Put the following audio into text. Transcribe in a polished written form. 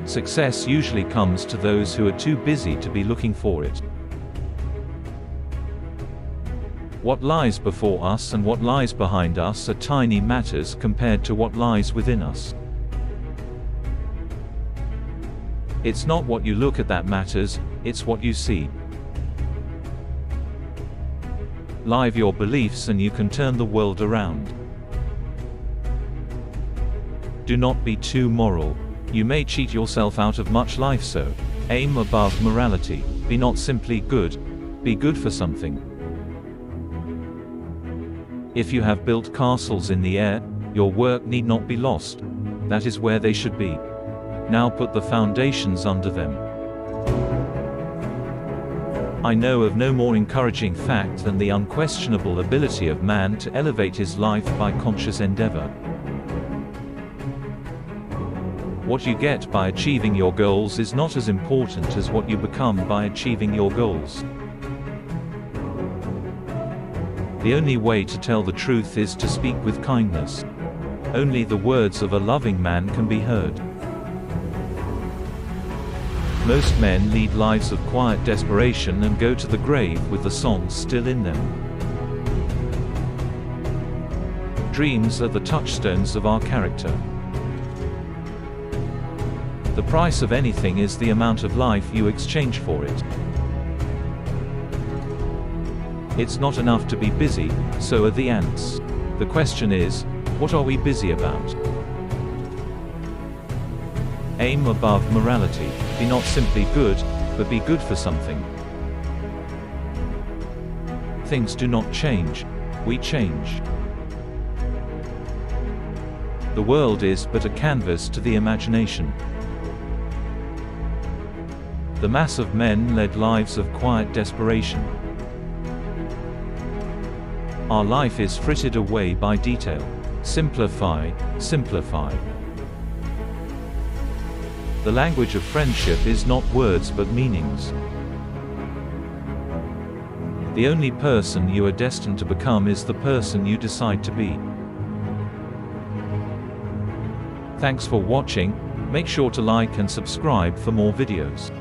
Success usually comes to those who are too busy to be looking for it. What lies before us and what lies behind us are tiny matters compared to what lies within us. It's not what you look at that matters, it's what you see. Live your beliefs and you can turn the world around. Do not be too moral. You may cheat yourself out of much life, so aim above morality. Be not simply good, be good for something. If you have built castles in the air, your work need not be lost. That is where they should be. Now put the foundations under them. I know of no more encouraging fact than the unquestionable ability of man to elevate his life by conscious endeavor. What you get by achieving your goals is not as important as what you become by achieving your goals. The only way to tell the truth is to speak with kindness. Only the words of a loving man can be heard. Most men lead lives of quiet desperation and go to the grave with the songs still in them. Dreams are the touchstones of our character. The price of anything is the amount of life you exchange for it. It's not enough to be busy, so are the ants. The question is, what are we busy about? Aim above morality. Be not simply good, but be good for something. Things do not change, we change. The world is but a canvas to the imagination. The mass of men led lives of quiet desperation. Our life is frittered away by detail. Simplify, simplify. The language of friendship is not words but meanings. The only person you are destined to become is the person you decide to be. Thanks for watching. Make sure to like and subscribe for more videos.